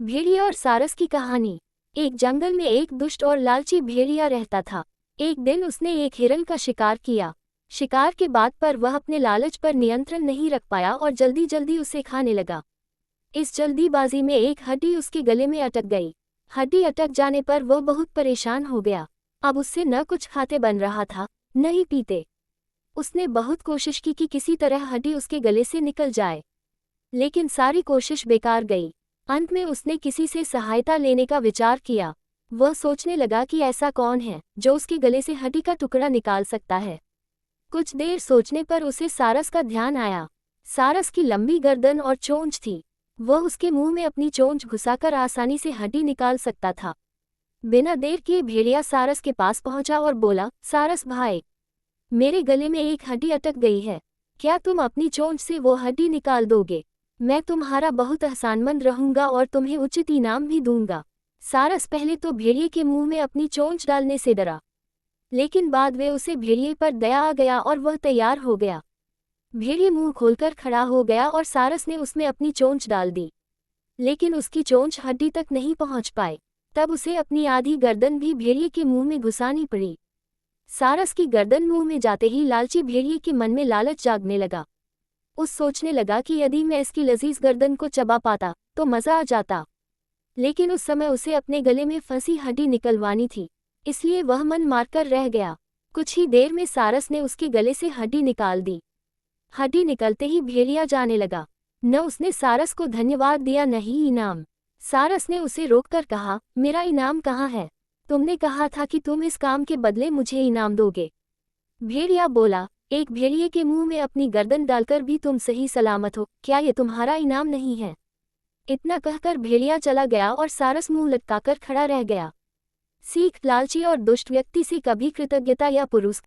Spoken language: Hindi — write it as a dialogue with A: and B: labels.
A: भेड़िया और सारस की कहानी। एक जंगल में एक दुष्ट और लालची भेड़िया रहता था। एक दिन उसने एक हिरन का शिकार किया। शिकार के बाद पर वह अपने लालच पर नियंत्रण नहीं रख पाया और जल्दी जल्दी उसे खाने लगा। इस जल्दीबाजी में एक हड्डी उसके गले में अटक गई। हड्डी अटक जाने पर वह बहुत परेशान हो गया। अब उससे न कुछ खाते बन रहा था, न ही पीते। उसने बहुत कोशिश की कि किसी तरह हड्डी उसके गले से निकल जाए, लेकिन सारी कोशिश बेकार गई। अंत में उसने किसी से सहायता लेने का विचार किया। वह सोचने लगा कि ऐसा कौन है जो उसके गले से हड्डी का टुकड़ा निकाल सकता है। कुछ देर सोचने पर उसे सारस का ध्यान आया। सारस की लंबी गर्दन और चोंच थी। वह उसके मुंह में अपनी चोंच घुसाकर आसानी से हड्डी निकाल सकता था। बिना देर किए भेड़िया सारस के पास पहुंचा और बोला, सारस भाई, मेरे गले में एक हड्डी अटक गई है। क्या तुम अपनी चोंच से वो हड्डी निकाल दोगे? मैं तुम्हारा बहुत एहसानमंद रहूंगा और तुम्हें उचित इनाम भी दूंगा। सारस पहले तो भेड़िए के मुंह में अपनी चोंच डालने से डरा, लेकिन बाद में उसे भेड़िए पर दया आ गया और वह तैयार हो गया। भेड़िए मुंह खोलकर खड़ा हो गया और सारस ने उसमें अपनी चोंच डाल दी, लेकिन उसकी चोंच हड्डी तक नहीं पहुंच पाई। तब उसे अपनी आधी गर्दन भी भेड़िए के मुंह में घुसानी पड़ी। सारस की गर्दन मुंह में जाते ही लालची भेड़िए के मन में लालच जागने लगा। उस सोचने लगा कि यदि मैं इसकी लजीज गर्दन को चबा पाता तो मजा आ जाता, लेकिन उस समय उसे अपने गले में फंसी हड्डी निकलवानी थी, इसलिए वह मन मारकर रह गया। कुछ ही देर में सारस ने उसके गले से हड्डी निकाल दी। हड्डी निकलते ही भेड़िया जाने लगा। न उसने सारस को धन्यवाद दिया न ही इनाम। सारस ने उसे रोककर कहा, मेरा इनाम कहाँ है? तुमने कहा था कि तुम इस काम के बदले मुझे इनाम दोगे। भेड़िया बोला, एक भेड़िए के मुंह में अपनी गर्दन डालकर भी तुम सही सलामत हो, क्या ये तुम्हारा इनाम नहीं है? इतना कहकर भेड़िया चला गया और सारस मुंह लटकाकर खड़ा रह गया। सीख, लालची और दुष्ट व्यक्ति से कभी कृतज्ञता या पुरस्कार